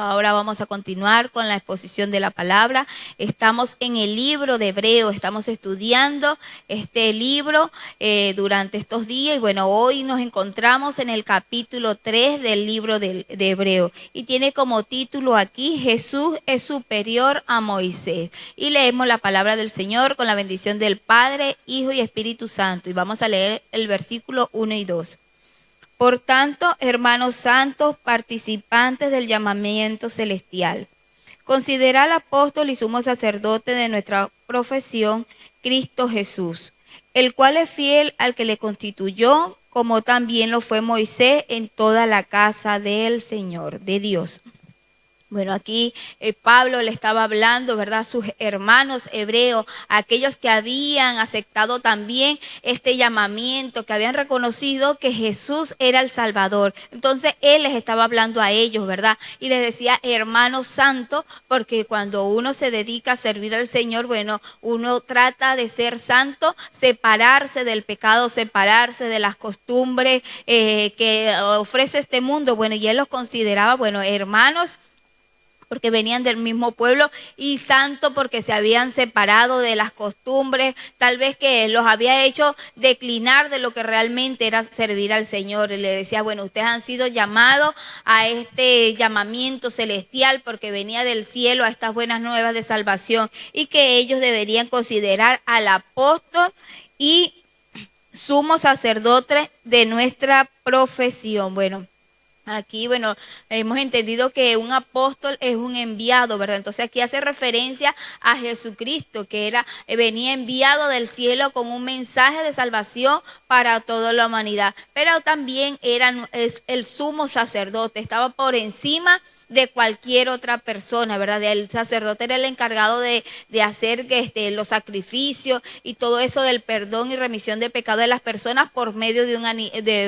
Ahora vamos a continuar con la exposición de la palabra. Estamos en el libro de Hebreo, estamos estudiando este libro durante estos días y bueno, hoy nos encontramos en el capítulo 3 del libro de Hebreo y tiene como título aquí, Jesús es superior a Moisés. Y leemos la palabra del Señor con la bendición del Padre, Hijo y Espíritu Santo y vamos a leer el versículo 1 y 2. Por tanto, hermanos santos, participantes del llamamiento celestial, considera al apóstol y sumo sacerdote de nuestra profesión, Cristo Jesús, el cual es fiel al que le constituyó, como también lo fue Moisés en toda la casa del Señor, de Dios. Bueno, aquí Pablo le estaba hablando, ¿verdad?, a sus hermanos hebreos, a aquellos que habían aceptado también este llamamiento, que habían reconocido que Jesús era el Salvador. Entonces, él les estaba hablando a ellos, ¿verdad? Y les decía, hermanos santos, porque cuando uno se dedica a servir al Señor, bueno, uno trata de ser santo, separarse del pecado, separarse de las costumbres que ofrece este mundo. Bueno, y él los consideraba, bueno, hermanos, porque venían del mismo pueblo, y santo porque se habían separado de las costumbres, tal vez que los había hecho declinar de lo que realmente era servir al Señor. Y le decía, bueno, ustedes han sido llamados a este llamamiento celestial porque venía del cielo a estas buenas nuevas de salvación, y que ellos deberían considerar al apóstol y sumo sacerdote de nuestra profesión. Bueno, aquí, bueno, hemos entendido que un apóstol es un enviado, ¿verdad? Entonces aquí hace referencia a Jesucristo, que venía enviado del cielo con un mensaje de salvación para toda la humanidad. Pero también es el sumo sacerdote, estaba por encima de cualquier otra persona, ¿verdad? El sacerdote era el encargado de hacer los sacrificios y todo eso del perdón y remisión de pecado de las personas por medio de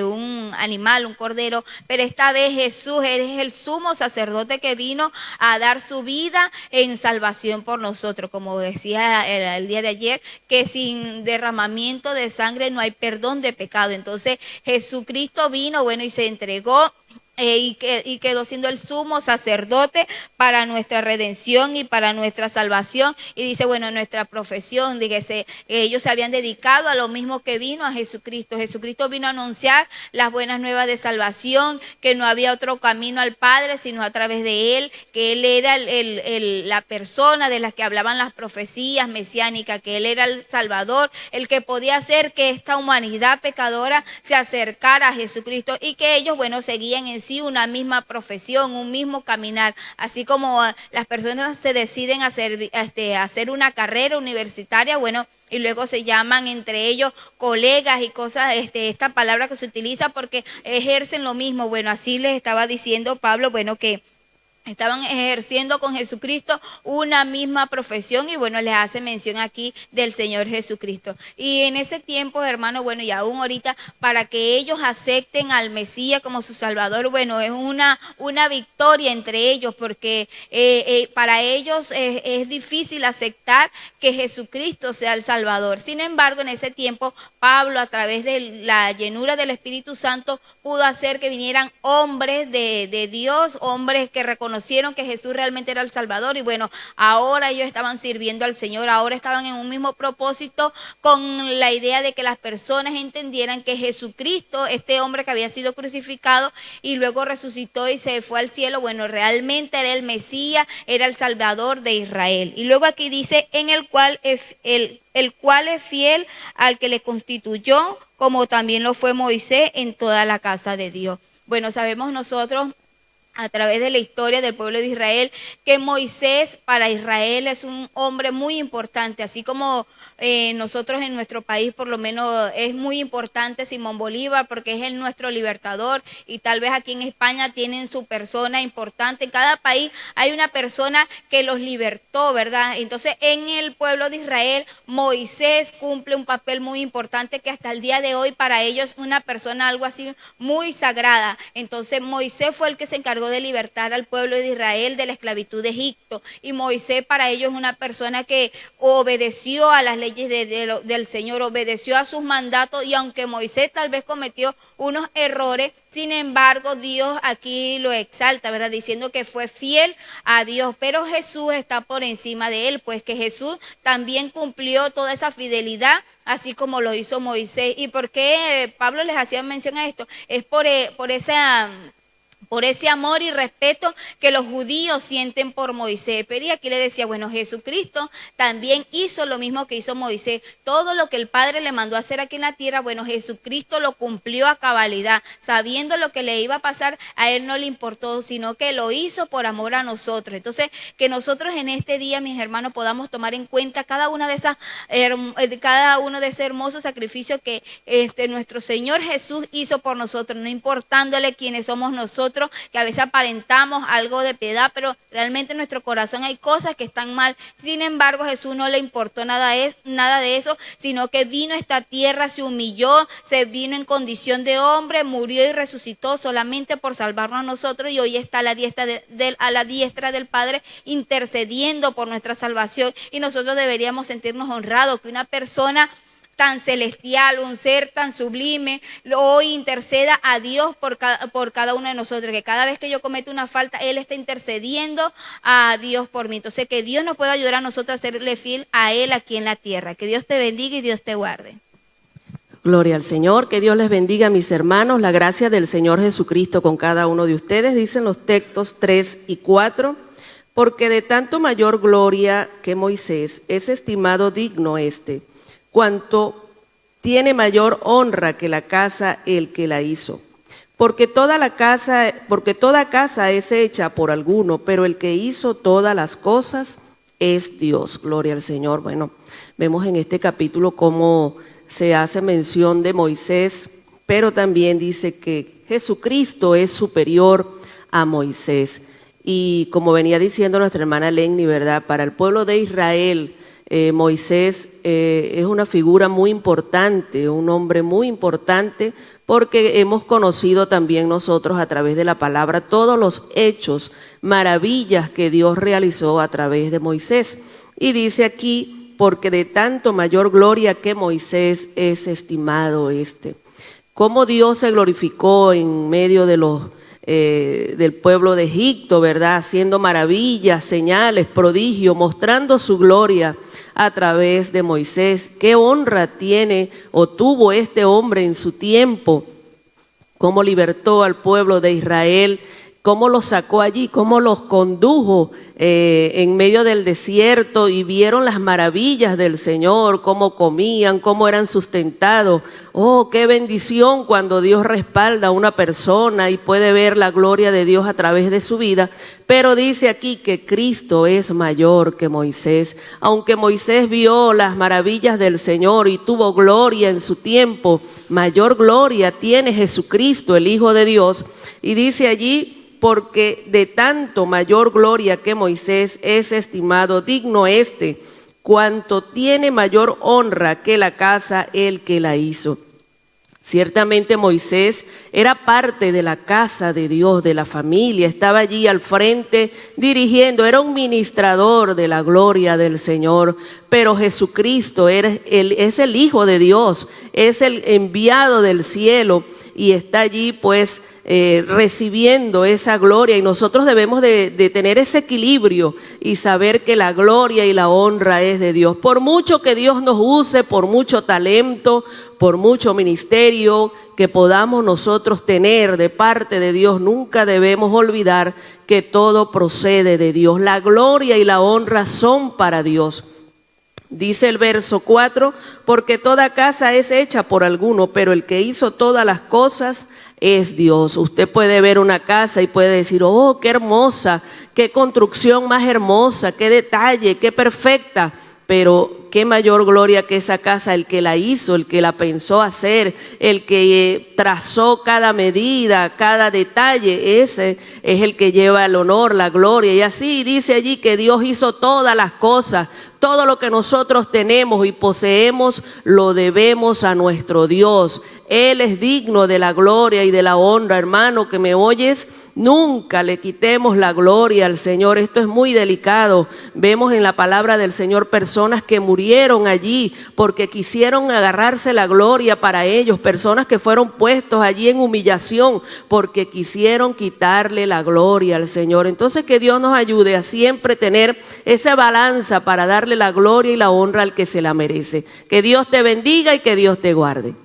un animal, un cordero. Pero esta vez Jesús es el sumo sacerdote que vino a dar su vida en salvación por nosotros. Como decía el día de ayer, que sin derramamiento de sangre no hay perdón de pecado. Entonces Jesucristo vino, bueno, y se entregó y quedó siendo el sumo sacerdote para nuestra redención y para nuestra salvación. Y dice, bueno, nuestra profesión, dígase, ellos se habían dedicado a lo mismo que vino a Jesucristo. Jesucristo vino a anunciar las buenas nuevas de salvación, que no había otro camino al Padre sino a través de Él, que Él era la persona de la que hablaban las profecías mesiánicas, que Él era el Salvador, el que podía hacer que esta humanidad pecadora se acercara a Jesucristo, y que ellos, bueno, seguían en sí una misma profesión, un mismo caminar, así como las personas se deciden a hacer una carrera universitaria, bueno, y luego se llaman entre ellos colegas y cosas, esta palabra que se utiliza porque ejercen lo mismo. Bueno, así les estaba diciendo Pablo, bueno, que estaban ejerciendo con Jesucristo una misma profesión, y bueno, les hace mención aquí del Señor Jesucristo. Y en ese tiempo, hermano, bueno, y aún ahorita, para que ellos acepten al Mesías como su Salvador, bueno, es una victoria entre ellos, porque para ellos es difícil aceptar que Jesucristo sea el Salvador. Sin embargo, en ese tiempo, Pablo, a través de la llenura del Espíritu Santo, pudo hacer que vinieran hombres de Dios, hombres que reconocieron que Jesús realmente era el Salvador, y bueno, ahora ellos estaban sirviendo al Señor, ahora estaban en un mismo propósito, con la idea de que las personas entendieran que Jesucristo, este hombre que había sido crucificado y luego resucitó y se fue al cielo, bueno, realmente era el Mesías, era el Salvador de Israel. Y luego aquí dice, en el cual el cual es fiel al que le constituyó, como también lo fue Moisés en toda la casa de Dios. Bueno, sabemos nosotros, a través de la historia del pueblo de Israel, que Moisés para Israel es un hombre muy importante, así como nosotros en nuestro país por lo menos es muy importante Simón Bolívar, porque es nuestro libertador, y tal vez aquí en España tienen su persona importante. En cada país hay una persona que los libertó, ¿verdad? Entonces en el pueblo de Israel Moisés cumple un papel muy importante, que hasta el día de hoy para ellos es una persona algo así muy sagrada. Entonces Moisés fue el que se encargó encargó de libertar al pueblo de Israel de la esclavitud de Egipto. Y Moisés para ellos es una persona que obedeció a las leyes del Señor, obedeció a sus mandatos, y aunque Moisés tal vez cometió unos errores, sin embargo Dios aquí lo exalta, ¿verdad? Diciendo que fue fiel a Dios, pero Jesús está por encima de él, pues que Jesús también cumplió toda esa fidelidad, así como lo hizo Moisés. ¿Y por qué Pablo les hacía mención a esto? Es por ese amor y respeto que los judíos sienten por Moisés. Pero y aquí le decía, bueno, Jesucristo también hizo lo mismo que hizo Moisés. Todo lo que el Padre le mandó a hacer aquí en la tierra, bueno, Jesucristo lo cumplió a cabalidad. Sabiendo lo que le iba a pasar, a él no le importó, sino que lo hizo por amor a nosotros. Entonces, que nosotros en este día, mis hermanos, podamos tomar en cuenta cada uno de ese hermoso sacrificio que nuestro Señor Jesús hizo por nosotros, no importándole quiénes somos nosotros, que a veces aparentamos algo de piedad, pero realmente en nuestro corazón hay cosas que están mal. Sin embargo, Jesús no le importó nada de eso, sino que vino a esta tierra, se humilló, se vino en condición de hombre, murió y resucitó solamente por salvarnos a nosotros, y hoy está a la diestra del Padre intercediendo por nuestra salvación. Y nosotros deberíamos sentirnos honrados que una persona tan celestial, un ser tan sublime, hoy interceda a Dios por cada uno de nosotros, que cada vez que yo cometo una falta, Él está intercediendo a Dios por mí. Entonces, que Dios nos pueda ayudar a nosotros a serle fiel a Él aquí en la tierra. Que Dios te bendiga y Dios te guarde. Gloria al Señor, que Dios les bendiga, mis hermanos. La gracia del Señor Jesucristo con cada uno de ustedes. Dicen los textos 3 y 4, porque de tanto mayor gloria que Moisés es estimado digno cuanto tiene mayor honra que la casa el que la hizo. Porque toda casa es hecha por alguno, pero el que hizo todas las cosas es Dios. Gloria al Señor. Bueno, vemos en este capítulo cómo se hace mención de Moisés, pero también dice que Jesucristo es superior a Moisés. Y como venía diciendo nuestra hermana Lenny, ¿verdad? Para el pueblo de Israel, Moisés es una figura muy importante, un hombre muy importante, porque hemos conocido también nosotros a través de la palabra todos los hechos, maravillas que Dios realizó a través de Moisés. Y dice aquí, porque de tanto mayor gloria que Moisés es estimado Cómo Dios se glorificó en medio de del pueblo de Egipto, ¿verdad? Haciendo maravillas, señales, prodigios, mostrando su gloria a través de Moisés. Qué honra tiene o tuvo este hombre en su tiempo, cómo libertó al pueblo de Israel, cómo los sacó allí, cómo los condujo en medio del desierto, y vieron las maravillas del Señor, cómo comían, cómo eran sustentados. Oh, qué bendición cuando Dios respalda a una persona y puede ver la gloria de Dios a través de su vida. Pero dice aquí que Cristo es mayor que Moisés. Aunque Moisés vio las maravillas del Señor y tuvo gloria en su tiempo, mayor gloria tiene Jesucristo, el Hijo de Dios. Y dice allí, porque de tanto mayor gloria que Moisés es estimado digno cuanto tiene mayor honra que la casa el que la hizo. Ciertamente Moisés era parte de la casa de Dios, de la familia, estaba allí al frente dirigiendo, era un ministrador de la gloria del Señor, pero Jesucristo es el Hijo de Dios, es el enviado del cielo y está allí pues recibiendo esa gloria, y nosotros debemos de tener ese equilibrio y saber que la gloria y la honra es de Dios. Por mucho que Dios nos use, por mucho talento, por mucho ministerio que podamos nosotros tener de parte de Dios, nunca debemos olvidar que todo procede de Dios. La gloria y la honra son para Dios. Dice el verso 4, porque toda casa es hecha por alguno, pero el que hizo todas las cosas es Dios. Usted puede ver una casa y puede decir, oh, qué hermosa, qué construcción más hermosa, qué detalle, qué perfecta. Pero qué mayor gloria que esa casa, el que la hizo, el que la pensó hacer, el que trazó cada medida, cada detalle, ese es el que lleva el honor, la gloria. Y así dice allí que Dios hizo todas las cosas. Todo lo que nosotros tenemos y poseemos lo debemos a nuestro Dios. Él es digno de la gloria y de la honra. Hermano que me oyes, nunca le quitemos la gloria al Señor. Esto es muy delicado. Vemos en la palabra del Señor personas que murieron allí porque quisieron agarrarse la gloria para ellos. Personas que fueron puestos allí en humillación porque quisieron quitarle la gloria al Señor. Entonces que Dios nos ayude a siempre tener esa balanza para darle la gloria y la honra al que se la merece. Que Dios te bendiga y que Dios te guarde.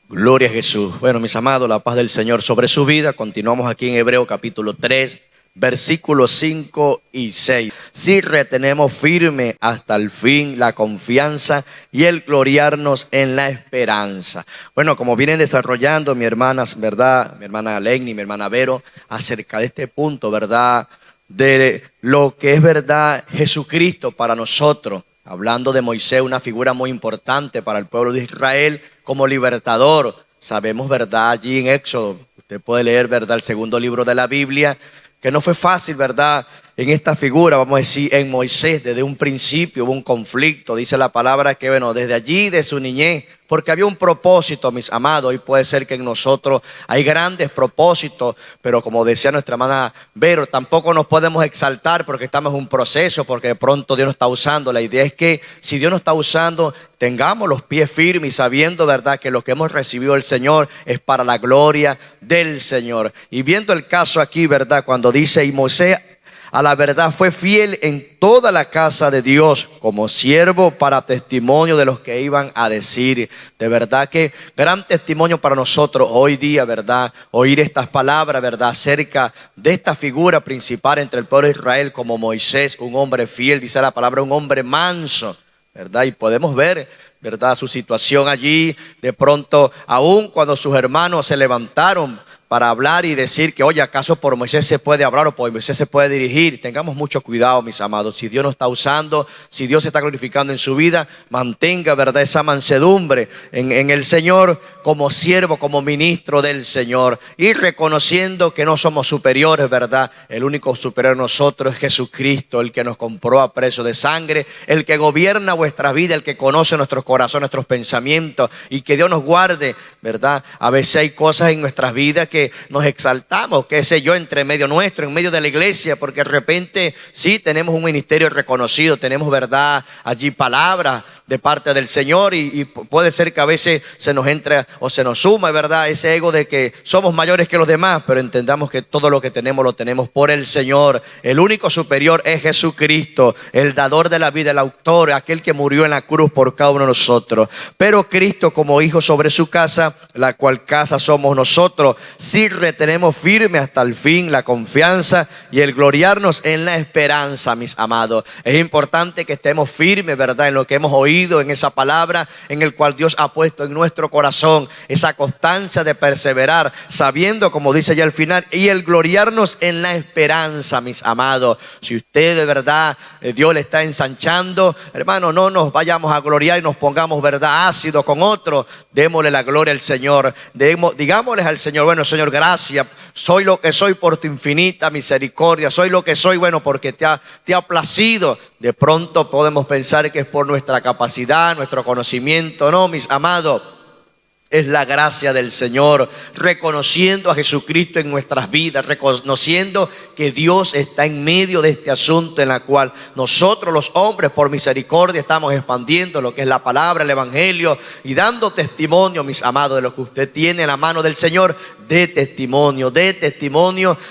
Gloria a Jesús. Bueno, mis amados, la paz del Señor sobre su vida. Continuamos aquí en Hebreos capítulo 3, versículos 5 y 6. Si retenemos firme hasta el fin la confianza y el gloriarnos en la esperanza. Bueno, como vienen desarrollando mis hermanas, ¿verdad? Mi hermana Lenny, mi hermana Vero, acerca de este punto, ¿verdad? De lo que es verdad Jesucristo para nosotros. Hablando de Moisés, una figura muy importante para el pueblo de Israel como libertador. Sabemos, ¿verdad? Allí en Éxodo, usted puede leer, ¿verdad? El segundo libro de la Biblia, que no fue fácil, ¿verdad? En esta figura, vamos a decir, en Moisés, desde un principio hubo un conflicto. Dice la palabra que, bueno, desde allí, de su niñez, porque había un propósito, mis amados. Y puede ser que en nosotros hay grandes propósitos, pero como decía nuestra hermana Vero, tampoco nos podemos exaltar porque estamos en un proceso, porque de pronto Dios nos está usando. La idea es que si Dios nos está usando, tengamos los pies firmes y sabiendo, ¿verdad?, que lo que hemos recibido del Señor es para la gloria del Señor. Y viendo el caso aquí, ¿verdad?, cuando dice, y Moisés a la verdad fue fiel en toda la casa de Dios como siervo para testimonio de los que iban a decir. De verdad que gran testimonio para nosotros hoy día, ¿verdad? Oír estas palabras, ¿verdad? Acerca de esta figura principal entre el pueblo de Israel como Moisés, un hombre fiel, dice la palabra, un hombre manso, ¿verdad? Y podemos ver, ¿verdad?, su situación allí. De pronto, aún cuando sus hermanos se levantaron para hablar y decir que, oye, ¿acaso por Moisés se puede hablar o por Moisés se puede dirigir? Tengamos mucho cuidado, mis amados. Si Dios nos está usando, si Dios se está glorificando en su vida, mantenga, ¿verdad?, esa mansedumbre en el Señor como siervo, como ministro del Señor. Y reconociendo que no somos superiores, ¿verdad? El único superior a nosotros es Jesucristo, el que nos compró a precio de sangre, el que gobierna vuestra vida, el que conoce nuestros corazones, nuestros pensamientos. Y que Dios nos guarde, ¿verdad? A veces hay cosas en nuestras vidas que nos exaltamos, qué sé yo, entre medio nuestro, en medio de la iglesia, porque de repente sí tenemos un ministerio reconocido, tenemos, ¿verdad?, allí palabras de parte del Señor y puede ser que a veces se nos entre o se nos suma, ¿verdad?, ese ego de que somos mayores que los demás, pero entendamos que todo lo que tenemos lo tenemos por el Señor. El único superior es Jesucristo, el dador de la vida, el autor, aquel que murió en la cruz por cada uno de nosotros. Pero Cristo como hijo sobre su casa, la cual casa somos nosotros, si retenemos firme hasta el fin la confianza y el gloriarnos en la esperanza, mis amados. Es importante que estemos firmes, ¿verdad?, en lo que hemos oído, en esa palabra en el cual Dios ha puesto en nuestro corazón, esa constancia de perseverar, sabiendo, como dice ya al final, y el gloriarnos en la esperanza, mis amados. Si usted de verdad, Dios le está ensanchando, hermano, no nos vayamos a gloriar y nos pongamos, ¿verdad?, ácido con otro. Démosle la gloria al Señor. Digámosle al Señor, bueno, Señor, gracias. Soy lo que soy por tu infinita misericordia. Soy lo que soy, bueno, porque te ha placido. De pronto podemos pensar que es por nuestra capacidad, nuestro conocimiento. No, mis amados, es la gracia del Señor, reconociendo a Jesucristo en nuestras vidas, reconociendo que Dios está en medio de este asunto en la cual nosotros los hombres por misericordia estamos expandiendo lo que es la palabra, el evangelio y dando testimonio, mis amados, de lo que usted tiene en la mano del Señor. De testimonio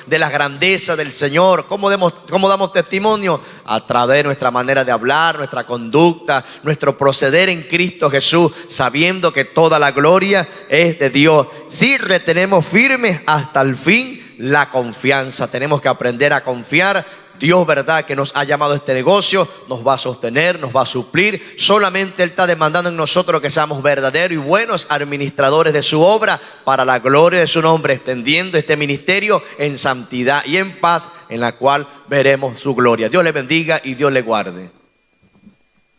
de la grandeza del Señor. ¿Cómo damos testimonio? A través de nuestra manera de hablar, nuestra conducta, nuestro proceder en Cristo Jesús, sabiendo que toda la gloria es de Dios. Si retenemos firmes hasta el fin la confianza, tenemos que aprender a confiar. Dios, ¿verdad?, que nos ha llamado a este negocio, nos va a sostener, nos va a suplir. Solamente Él está demandando en nosotros que seamos verdaderos y buenos administradores de su obra para la gloria de su nombre, extendiendo este ministerio en santidad y en paz, en la cual veremos su gloria. Dios les bendiga y Dios les guarde.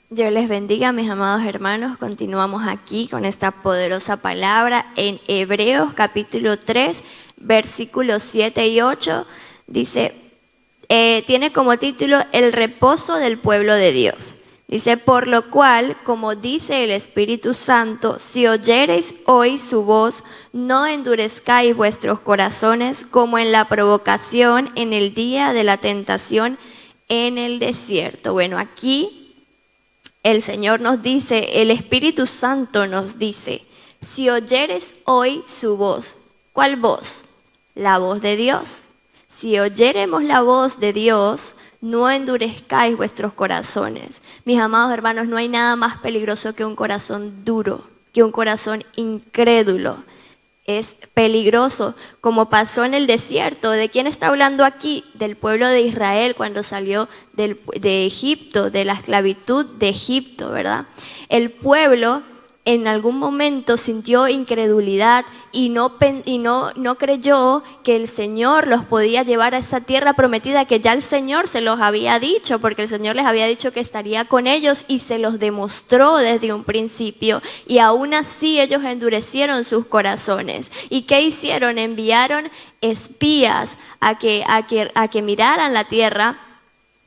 Dios les bendiga, mis amados hermanos. Continuamos aquí con esta poderosa palabra en Hebreos capítulo 3, versículos 7 y 8. Dice, tiene como título el reposo del pueblo de Dios. Dice, por lo cual, como dice el Espíritu Santo, si oyereis hoy su voz, no endurezcáis vuestros corazones como en la provocación en el día de la tentación en el desierto. Bueno, aquí el Señor nos dice, el Espíritu Santo nos dice, si oyeres hoy su voz. ¿Cuál voz? La voz de Dios. Si oyéremos la voz de Dios, no endurezcáis vuestros corazones. Mis amados hermanos, no hay nada más peligroso que un corazón duro, que un corazón incrédulo. Es peligroso, como pasó en el desierto. ¿De quién está hablando aquí? Del pueblo de Israel cuando salió de Egipto, de la esclavitud de Egipto, ¿verdad? El pueblo en algún momento sintió incredulidad y no creyó que el Señor los podía llevar a esa tierra prometida que ya el Señor se los había dicho, porque el Señor les había dicho que estaría con ellos y se los demostró desde un principio. Y aún así ellos endurecieron sus corazones. ¿Y qué hicieron? Enviaron espías a que miraran la tierra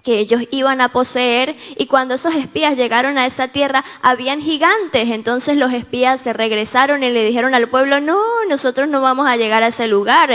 que ellos iban a poseer, y cuando esos espías llegaron a esa tierra habían gigantes. Entonces los espías se regresaron y le dijeron al pueblo, no, nosotros no vamos a llegar a ese lugar,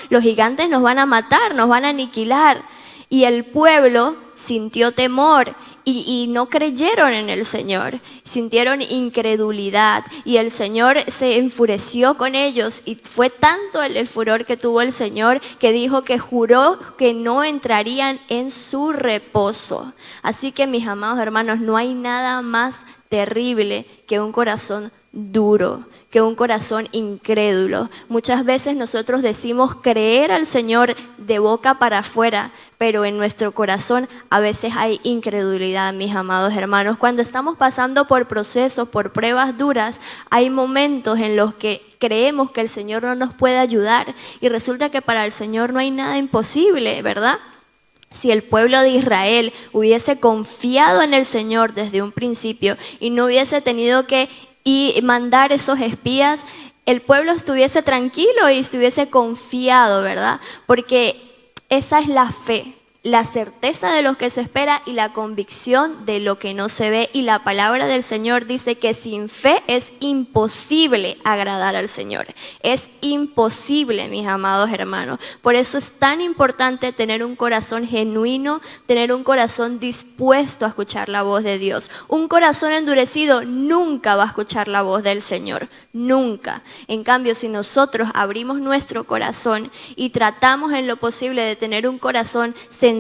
los gigantes nos van a matar, nos van a aniquilar. Y el pueblo sintió temor y no creyeron en el Señor, sintieron incredulidad y el Señor se enfureció con ellos, y fue tanto el furor que tuvo el Señor que dijo que juró que no entrarían en su reposo. Así que, mis amados hermanos, no hay nada más terrible que un corazón duro, que un corazón incrédulo. Muchas veces nosotros decimos creer al Señor de boca para afuera, pero en nuestro corazón a veces hay incredulidad, mis amados hermanos. Cuando estamos pasando por procesos, por pruebas duras, hay momentos en los que creemos que el Señor no nos puede ayudar, y resulta que para el Señor no hay nada imposible, ¿verdad? Si el pueblo de Israel hubiese confiado en el Señor desde un principio y no hubiese tenido que mandar esos espías, el pueblo estuviese tranquilo y estuviese confiado, ¿verdad? Porque esa es la fe, la certeza de lo que se espera y la convicción de lo que no se ve. Y la palabra del Señor dice que sin fe es imposible agradar al Señor. Es imposible, mis amados hermanos. Por eso es tan importante tener un corazón genuino, tener un corazón dispuesto a escuchar la voz de Dios. Un corazón endurecido nunca va a escuchar la voz del Señor, nunca. En cambio, si nosotros abrimos nuestro corazón y tratamos en lo posible de tener un corazón sensible,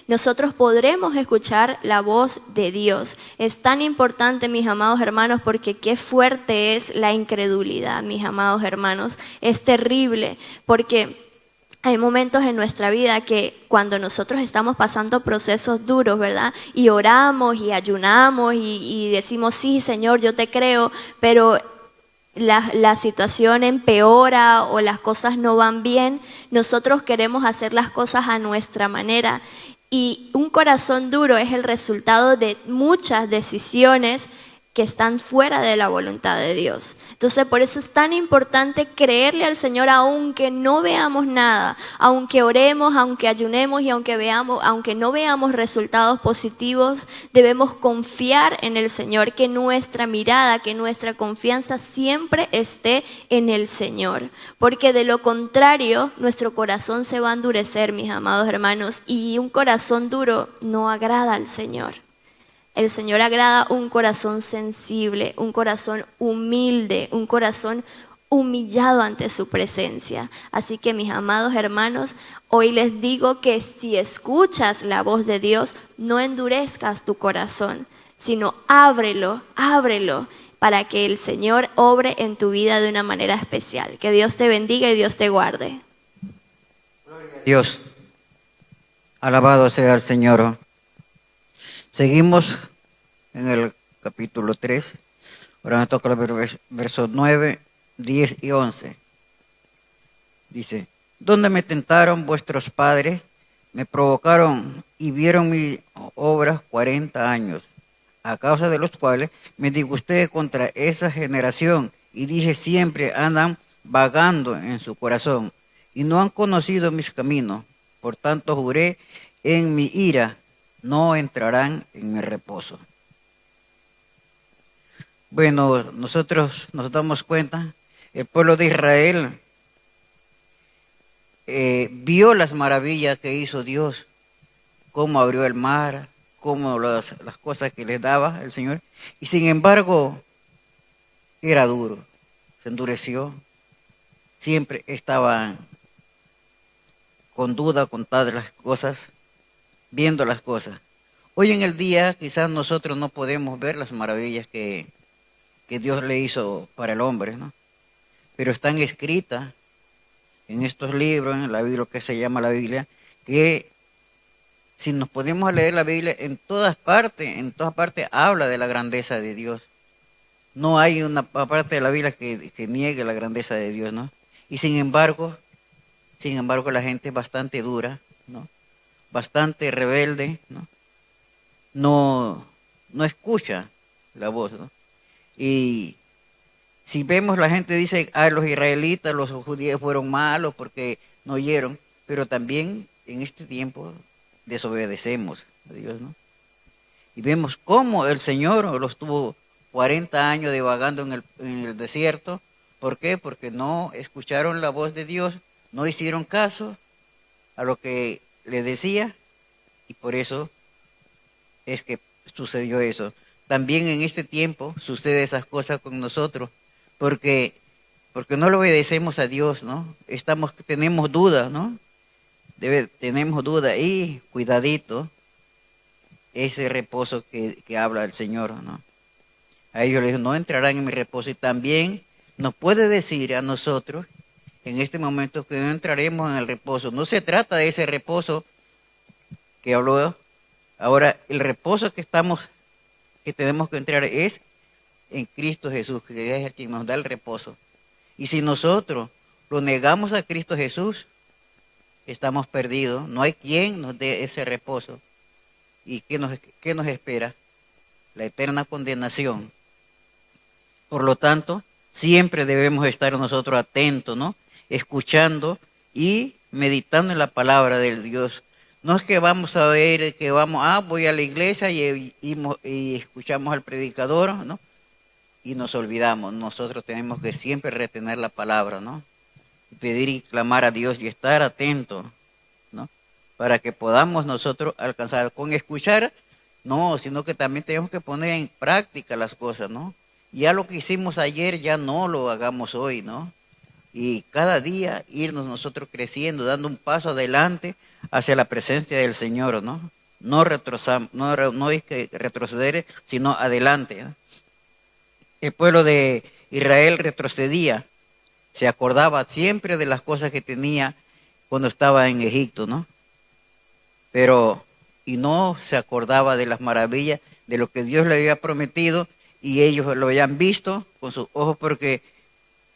nosotros podremos escuchar la voz de Dios. Es tan importante, mis amados hermanos, porque qué fuerte es la incredulidad, mis amados hermanos. Es terrible, porque hay momentos en nuestra vida que cuando nosotros estamos pasando procesos duros, ¿verdad? Y oramos y ayunamos y decimos, sí, Señor, yo te creo, pero la situación empeora o las cosas no van bien, nosotros queremos hacer las cosas a nuestra manera. Y un corazón duro es el resultado de muchas decisiones que están fuera de la voluntad de Dios. Entonces, por eso es tan importante creerle al Señor aunque no veamos nada, aunque oremos, aunque ayunemos y aunque no veamos resultados positivos, debemos confiar en el Señor, que nuestra mirada, que nuestra confianza siempre esté en el Señor, porque de lo contrario, nuestro corazón se va a endurecer, mis amados hermanos, y un corazón duro no agrada al Señor. El Señor agrada un corazón sensible, un corazón humilde, un corazón humillado ante su presencia. Así que, mis amados hermanos, hoy les digo que si escuchas la voz de Dios, no endurezcas tu corazón, sino ábrelo para que el Señor obre en tu vida de una manera especial. Que Dios te bendiga y Dios te guarde. Dios, alabado sea el Señor. Seguimos en el capítulo 3, ahora me toca los versos 9, 10 y 11. Dice, ¿dónde me tentaron vuestros padres? Me provocaron y vieron mis obras 40 años, a causa de los cuales me disgusté contra esa generación y dije, siempre andan vagando en su corazón y no han conocido mis caminos. Por tanto juré en mi ira, no entrarán en mi reposo. Bueno, nosotros nos damos cuenta, el pueblo de Israel vio las maravillas que hizo Dios, cómo abrió el mar, cómo las cosas que les daba el Señor, y sin embargo era duro, se endureció, siempre estaban con duda con todas las cosas, viendo las cosas. Hoy en el día quizás nosotros no podemos ver las maravillas que Dios le hizo para el hombre, ¿no? Pero están escritas en estos libros, en la Biblia que se llama la Biblia, que si nos podemos leer la Biblia, en todas partes habla de la grandeza de Dios. No hay una parte de la Biblia que niegue la grandeza de Dios, ¿no? Y sin embargo, la gente es bastante dura, ¿no? Bastante rebelde, ¿no? No escucha la voz, ¿no? Y si vemos, la gente dice, los israelitas, los judíos fueron malos porque no oyeron, pero también en este tiempo desobedecemos a Dios, ¿no? Y vemos cómo el Señor los tuvo 40 años divagando en el desierto. ¿Por qué? Porque no escucharon la voz de Dios, no hicieron caso a lo que le decía, y por eso es que sucedió eso. También en este tiempo sucede esas cosas con nosotros, porque no le obedecemos a Dios, ¿no? Tenemos dudas, ¿no? Tenemos dudas, y cuidadito, ese reposo que habla el Señor, ¿no? A ellos les dijo, no entrarán en mi reposo, y también nos puede decir a nosotros en este momento que no entraremos en el reposo. No se trata de ese reposo que habló. Ahora, el reposo que tenemos que entrar es en Cristo Jesús, que es el quien nos da el reposo. Y si nosotros lo negamos a Cristo Jesús, estamos perdidos. No hay quien nos dé ese reposo. ¿Y qué nos espera? La eterna condenación. Por lo tanto, siempre debemos estar nosotros atentos, ¿no? Escuchando y meditando en la palabra del Dios. No es que vamos a ver, que voy a la iglesia y escuchamos al predicador, ¿no? Y nos olvidamos. Nosotros tenemos que siempre retener la palabra, ¿no? Pedir y clamar a Dios y estar atentos, ¿no? Para que podamos nosotros alcanzar. Con escuchar, no, sino que también tenemos que poner en práctica las cosas, ¿no? Ya lo que hicimos ayer, ya no lo hagamos hoy, ¿no? Y cada día irnos nosotros creciendo, dando un paso adelante hacia la presencia del Señor, ¿no? No es que retroceder, sino adelante, ¿no? El pueblo de Israel retrocedía, se acordaba siempre de las cosas que tenía cuando estaba en Egipto, ¿no? Y no se acordaba de las maravillas, de lo que Dios le había prometido, y ellos lo habían visto con sus ojos, porque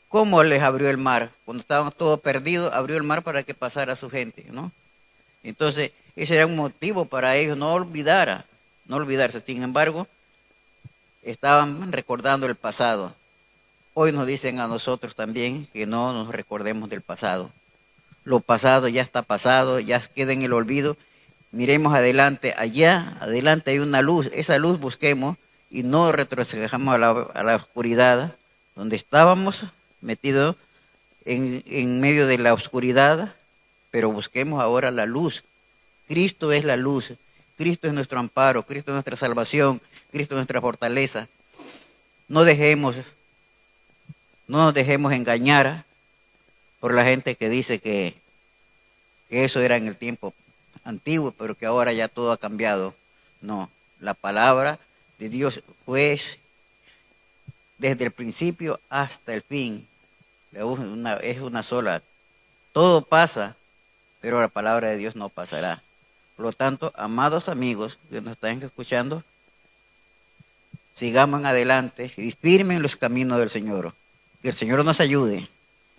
¿cómo les abrió el mar? Cuando estaban todos perdidos, abrió el mar para que pasara su gente, ¿no? Entonces, ese era un motivo para ellos no olvidarse. Sin embargo, estaban recordando el pasado. Hoy nos dicen a nosotros también que no nos recordemos del pasado. Lo pasado ya está pasado, ya queda en el olvido. Miremos adelante, allá adelante hay una luz, esa luz busquemos y no retrocedamos a la oscuridad, donde estábamos metidos en medio de la oscuridad, pero busquemos ahora la luz. Cristo es la luz, Cristo es nuestro amparo, Cristo es nuestra salvación, Cristo es nuestra fortaleza. No nos dejemos engañar por la gente que dice que eso era en el tiempo antiguo, pero que ahora ya todo ha cambiado. No, la palabra de Dios pues desde el principio hasta el fin es una sola. Todo pasa, pero la palabra de Dios no pasará. Por lo tanto, amados amigos que nos están escuchando, sigamos adelante y firmen los caminos del Señor. Que el Señor nos ayude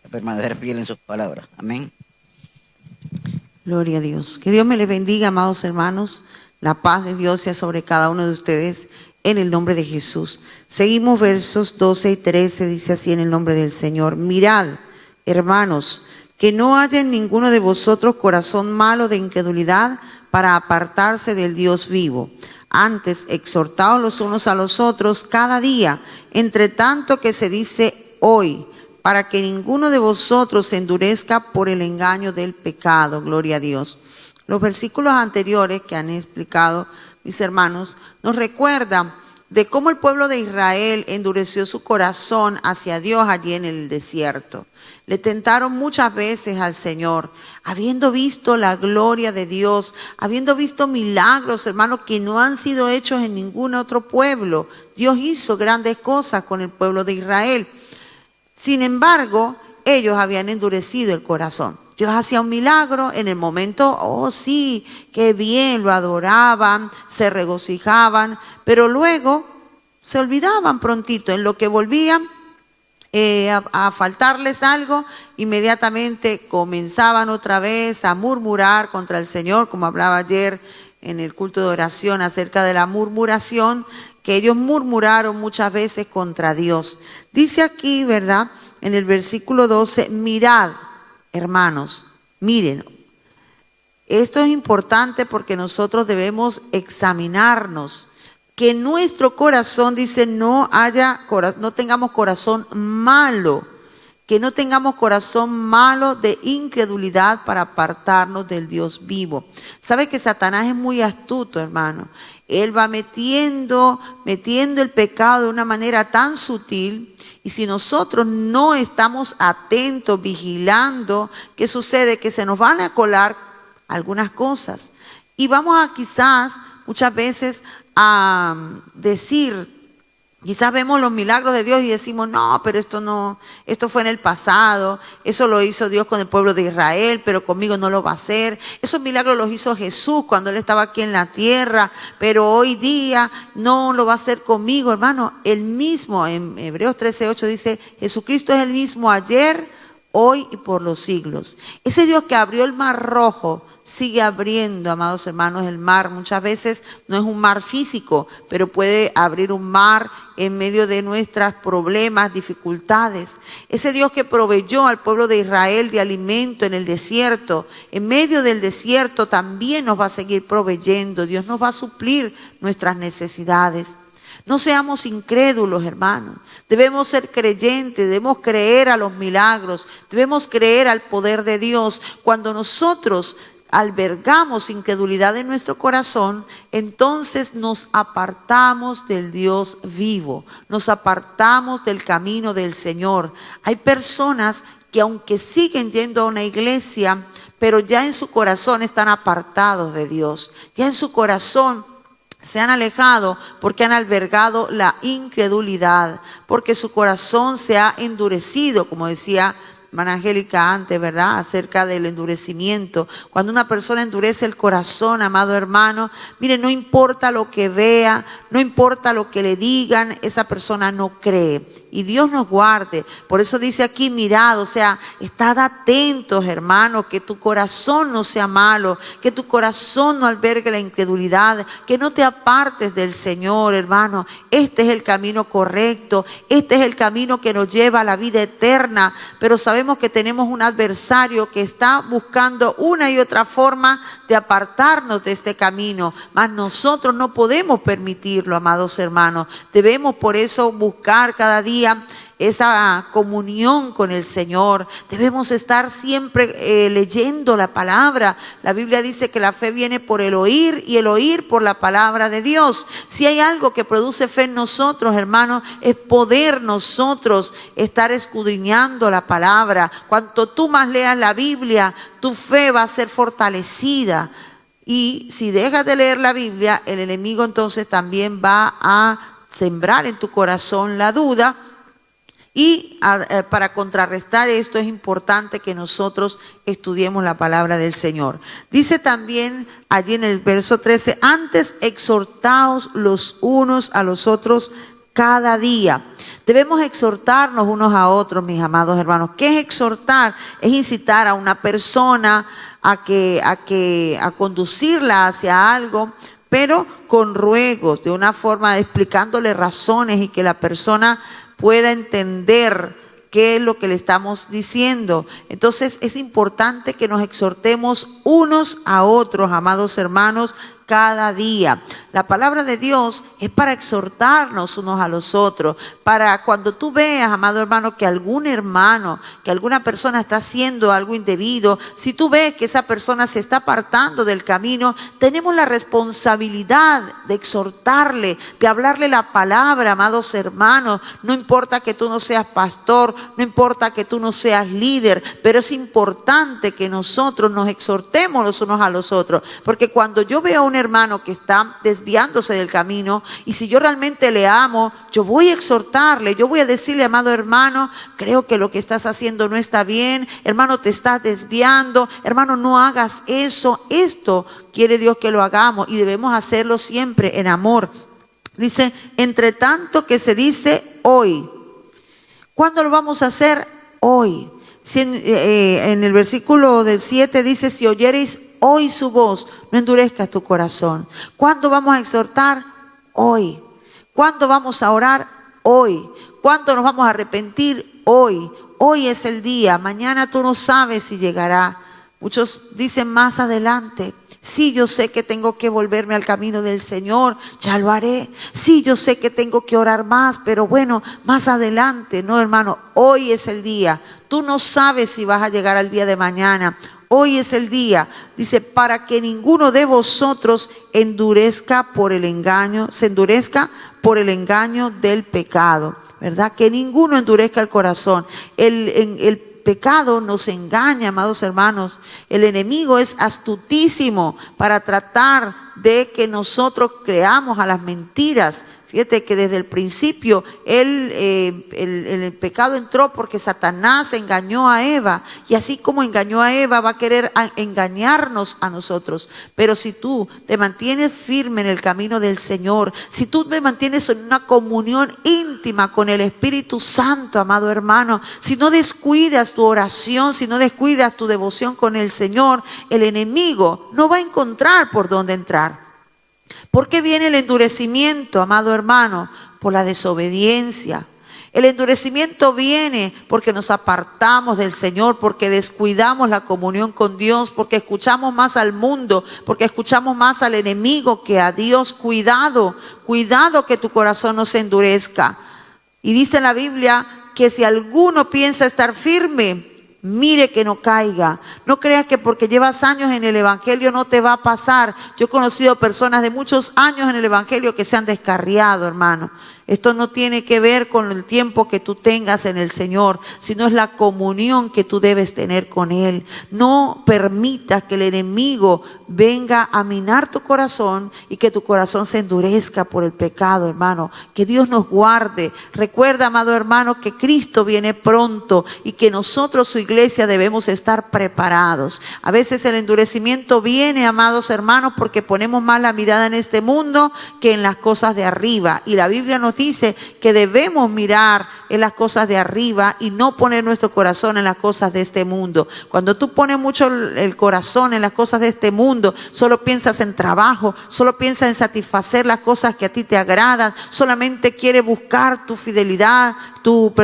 a permanecer fiel en sus palabras. Amén. Gloria a Dios. Que Dios me les bendiga, amados hermanos. La paz de Dios sea sobre cada uno de ustedes en el nombre de Jesús. Seguimos versos 12 y 13, dice así en el nombre del Señor. Mirad, hermanos, que no haya en ninguno de vosotros corazón malo de incredulidad para apartarse del Dios vivo. Antes, exhortaos los unos a los otros cada día, entre tanto que se dice hoy, para que ninguno de vosotros se endurezca por el engaño del pecado. Gloria a Dios. Los versículos anteriores que han explicado mis hermanos nos recuerdan de cómo el pueblo de Israel endureció su corazón hacia Dios allí en el desierto. Le tentaron muchas veces al Señor, habiendo visto la gloria de Dios, habiendo visto milagros, hermanos, que no han sido hechos en ningún otro pueblo. Dios hizo grandes cosas con el pueblo de Israel. Sin embargo, ellos habían endurecido el corazón. Dios hacía un milagro, en el momento, oh sí, qué bien, lo adoraban, se regocijaban, pero luego se olvidaban prontito. En lo que volvían a faltarles algo, inmediatamente comenzaban otra vez a murmurar contra el Señor, como hablaba ayer en el culto de oración acerca de la murmuración, que ellos murmuraron muchas veces contra Dios. Dice aquí, ¿verdad?, en el versículo 12, mirad, hermanos, miren. Esto es importante porque nosotros debemos examinarnos, que nuestro corazón, dice, no tengamos corazón malo, que no tengamos corazón malo de incredulidad para apartarnos del Dios vivo. ¿Sabe que Satanás es muy astuto, hermano? Él va metiendo el pecado de una manera tan sutil. Y si nosotros no estamos atentos, vigilando, ¿qué sucede? Que se nos van a colar algunas cosas. Y vamos a quizás, muchas veces, a decir, quizás vemos los milagros de Dios y decimos, no, pero esto fue en el pasado, eso lo hizo Dios con el pueblo de Israel, pero conmigo no lo va a hacer. Esos milagros los hizo Jesús cuando Él estaba aquí en la tierra, pero hoy día no lo va a hacer conmigo, hermano. El mismo, en Hebreos 13:8 dice, Jesucristo es el mismo ayer, hoy y por los siglos. Ese Dios que abrió el mar rojo, sigue abriendo, amados hermanos, el mar. Muchas veces no es un mar físico, pero puede abrir un mar en medio de nuestros problemas, dificultades. Ese Dios que proveyó al pueblo de Israel de alimento en el desierto, en medio del desierto también nos va a seguir proveyendo. Dios nos va a suplir nuestras necesidades. No seamos incrédulos, hermanos. Debemos ser creyentes, debemos creer a los milagros, debemos creer al poder de Dios. Cuando nosotros albergamos incredulidad en nuestro corazón, entonces nos apartamos del Dios vivo, nos apartamos del camino del Señor. Hay personas que aunque siguen yendo a una iglesia, pero ya en su corazón están apartados de Dios, ya en su corazón se han alejado porque han albergado la incredulidad, porque su corazón se ha endurecido, como decía hermana Angélica antes, ¿verdad?, acerca del endurecimiento. Cuando una persona endurece el corazón, amado hermano, mire, no importa lo que vea, no importa lo que le digan, esa persona no cree. Y Dios nos guarde. Por eso dice aquí, mirad, o sea, estad atentos, hermanos, que tu corazón no sea malo, que tu corazón no albergue la incredulidad, que no te apartes del Señor, hermano. Este es el camino correcto, este es el camino que nos lleva a la vida eterna, pero sabemos que tenemos un adversario que está buscando una y otra forma de apartarnos de este camino, mas nosotros no podemos permitirlo, amados hermanos. Debemos por eso buscar cada día esa comunión con el Señor. Debemos estar siempre leyendo la palabra. La Biblia dice que la fe viene por el oír y el oír por la palabra de Dios. Si hay algo que produce fe en nosotros, hermanos, es poder nosotros estar escudriñando la palabra. Cuanto tú más leas la Biblia, tu fe va a ser fortalecida. Y si dejas de leer la Biblia, el enemigo entonces también va a sembrar en tu corazón la duda. Y para contrarrestar esto es importante que nosotros estudiemos la palabra del Señor. Dice también allí en el verso 13, antes exhortaos los unos a los otros cada día. Debemos exhortarnos unos a otros, mis amados hermanos. ¿Qué es exhortar? Es incitar a una persona a conducirla hacia algo, pero con ruegos, de una forma explicándole razones y que la persona pueda entender qué es lo que le estamos diciendo. Entonces es importante que nos exhortemos unos a otros, amados hermanos, cada día. La palabra de Dios es para exhortarnos unos a los otros, para cuando tú veas, amado hermano, que algún hermano, que alguna persona está haciendo algo indebido, si tú ves que esa persona se está apartando del camino, tenemos la responsabilidad de exhortarle, de hablarle la palabra, amados hermanos. No importa que tú no seas pastor, no importa que tú no seas líder, pero es importante que nosotros nos exhortemos los unos a los otros, porque cuando yo veo a un hermano que está desviándose del camino, y si yo realmente le amo, yo voy a exhortarle, yo voy a decirle, amado hermano, creo que lo que estás haciendo no está bien, hermano, te estás desviando, hermano, no hagas eso, esto quiere Dios que lo hagamos y debemos hacerlo siempre en amor. Dice, entre tanto que se dice hoy. ¿Cuándo lo vamos a hacer? Hoy. Si en el versículo del 7 dice, si oyereis hoy su voz, no endurezcas tu corazón. ¿Cuándo vamos a exhortar? Hoy. ¿Cuándo vamos a orar? Hoy. ¿Cuándo nos vamos a arrepentir? Hoy. Hoy es el día. Mañana tú no sabes si llegará. Muchos dicen más adelante. Sí, yo sé que tengo que volverme al camino del Señor, ya lo haré. Sí, yo sé que tengo que orar más, pero bueno, más adelante. No, hermano, hoy es el día. Tú no sabes si vas a llegar al día de mañana. Hoy es el día. Dice, para que ninguno de vosotros endurezca por el engaño, se endurezca por el engaño del pecado, ¿verdad? Que ninguno endurezca el corazón. El pecado nos engaña, amados hermanos. El enemigo es astutísimo para tratar de que nosotros creamos a las mentiras. Fíjate que desde el principio el pecado entró porque Satanás engañó a Eva, y así como engañó a Eva va a querer engañarnos a nosotros. Pero si tú te mantienes firme en el camino del Señor, si tú te mantienes en una comunión íntima con el Espíritu Santo, amado hermano, si no descuidas tu oración, si no descuidas tu devoción con el Señor, el enemigo no va a encontrar por dónde entrar. ¿Por qué viene el endurecimiento, amado hermano? Por la desobediencia. El endurecimiento viene porque nos apartamos del Señor, porque descuidamos la comunión con Dios, porque escuchamos más al mundo, porque escuchamos más al enemigo que a Dios. Cuidado, cuidado que tu corazón no se endurezca. Y dice la Biblia que si alguno piensa estar firme, mire que no caiga. No creas que porque llevas años en el Evangelio no te va a pasar. Yo he conocido personas de muchos años en el Evangelio que se han descarriado, hermano. Esto no tiene que ver con el tiempo que tú tengas en el Señor, sino es la comunión que tú debes tener con Él. No permitas que el enemigo venga a minar tu corazón y que tu corazón se endurezca por el pecado, hermano. Que Dios nos guarde. Recuerda, amado hermano, que Cristo viene pronto y que nosotros, su iglesia, debemos estar preparados. A veces el endurecimiento viene, amados hermanos, porque ponemos más la mirada en este mundo que en las cosas de arriba. Y la Biblia nos dice que debemos mirar en las cosas de arriba y no poner nuestro corazón en las cosas de este mundo. Cuando tú pones mucho el corazón en las cosas de este mundo, solo piensas en trabajo, solo piensas en satisfacer las cosas que a ti te agradan, solamente quieres buscar tu fidelidad, tu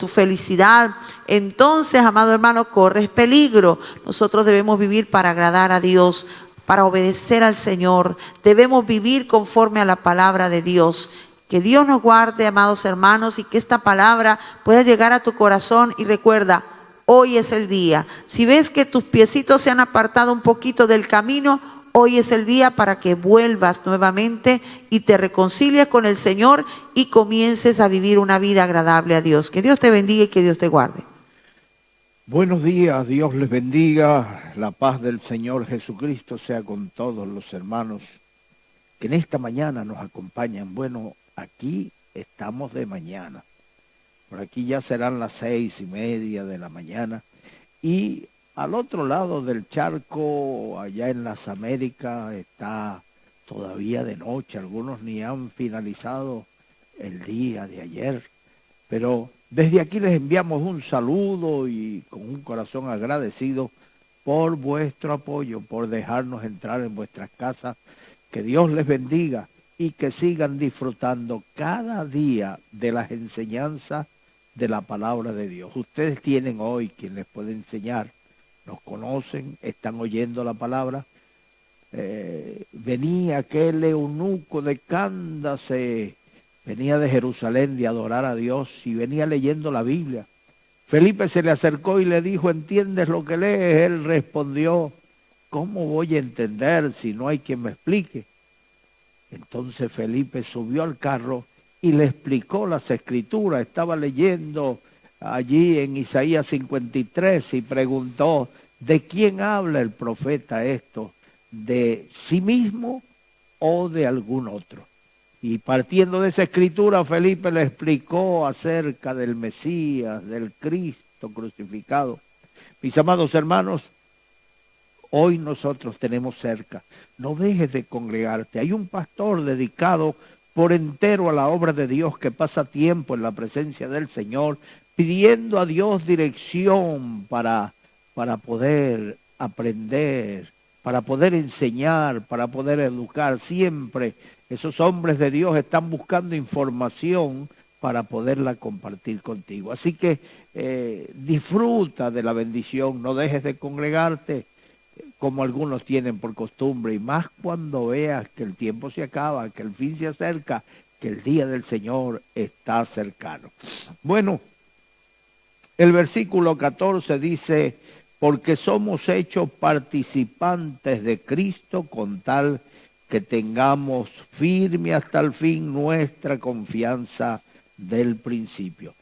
felicidad. Entonces, amado hermano, corres peligro. Nosotros debemos vivir para agradar a Dios, para obedecer al Señor. Debemos vivir conforme a la palabra de Dios. Que Dios nos guarde, amados hermanos, y que esta palabra pueda llegar a tu corazón. Y recuerda, hoy es el día. Si ves que tus piecitos se han apartado un poquito del camino, hoy es el día para que vuelvas nuevamente y te reconcilies con el Señor y comiences a vivir una vida agradable a Dios. Que Dios te bendiga y que Dios te guarde. Buenos días, Dios les bendiga. La paz del Señor Jesucristo sea con todos los hermanos que en esta mañana nos acompañan. Bueno, aquí estamos de mañana. Por aquí ya serán las 6:30 de la mañana. Y al otro lado del charco, allá en las Américas, está todavía de noche. Algunos ni han finalizado el día de ayer. Pero desde aquí les enviamos un saludo y con un corazón agradecido por vuestro apoyo, por dejarnos entrar en vuestras casas. Que Dios les bendiga y que sigan disfrutando cada día de las enseñanzas de la palabra de Dios. Ustedes tienen hoy quien les puede enseñar, nos conocen, están oyendo la palabra. Venía aquel eunuco de Candace, venía de Jerusalén de adorar a Dios y venía leyendo la Biblia. Felipe se le acercó y le dijo, ¿entiendes lo que lees? Él respondió, ¿cómo voy a entender si no hay quien me explique? Entonces Felipe subió al carro y le explicó las escrituras. Estaba leyendo allí en Isaías 53 y preguntó, ¿de quién habla el profeta esto? ¿De sí mismo o de algún otro? Y partiendo de esa escritura, Felipe le explicó acerca del Mesías, del Cristo crucificado. Mis amados hermanos, hoy nosotros tenemos cerca, no dejes de congregarte. Hay un pastor dedicado por entero a la obra de Dios que pasa tiempo en la presencia del Señor, pidiendo a Dios dirección para poder aprender, para poder enseñar, para poder educar. Siempre esos hombres de Dios están buscando información para poderla compartir contigo. Así que disfruta de la bendición, no dejes de congregarte como algunos tienen por costumbre, y más cuando veas que el tiempo se acaba, que el fin se acerca, que el día del Señor está cercano. Bueno, el versículo 14 dice, porque somos hechos participantes de Cristo con tal que tengamos firme hasta el fin nuestra confianza del principio.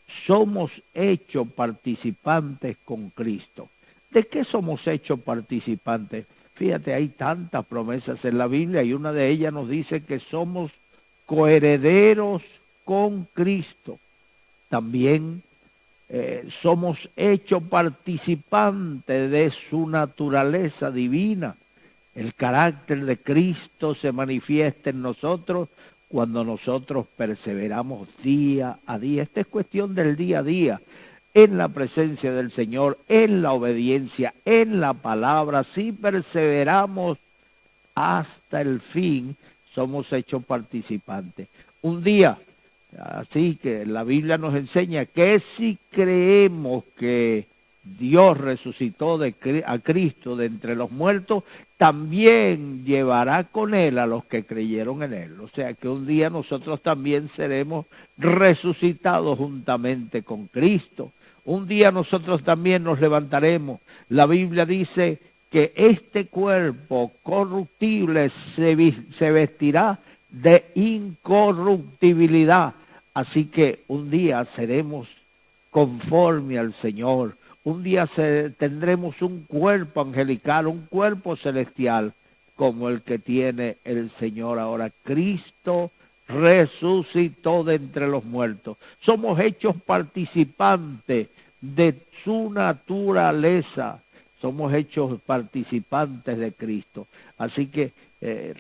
Somos hechos participantes con Cristo. ¿De qué somos hechos participantes? Fíjate, hay tantas promesas en la Biblia y una de ellas nos dice que somos coherederos con Cristo. También somos hechos participantes de su naturaleza divina. El carácter de Cristo se manifiesta en nosotros cuando nosotros perseveramos día a día. Esta es cuestión del día a día, en la presencia del Señor, en la obediencia, en la palabra. Si perseveramos hasta el fin, somos hechos participantes. Un día, así que la Biblia nos enseña que si creemos que Dios resucitó a Cristo de entre los muertos, también llevará con Él a los que creyeron en Él. O sea que un día nosotros también seremos resucitados juntamente con Cristo. Un día nosotros también nos levantaremos. La Biblia dice que este cuerpo corruptible se vestirá de incorruptibilidad. Así que un día seremos conforme al Señor. Un día tendremos un cuerpo angelical, un cuerpo celestial, como el que tiene el Señor ahora. Cristo resucitó de entre los muertos. Somos hechos participantes de su naturaleza. Somos hechos participantes de Cristo. Así que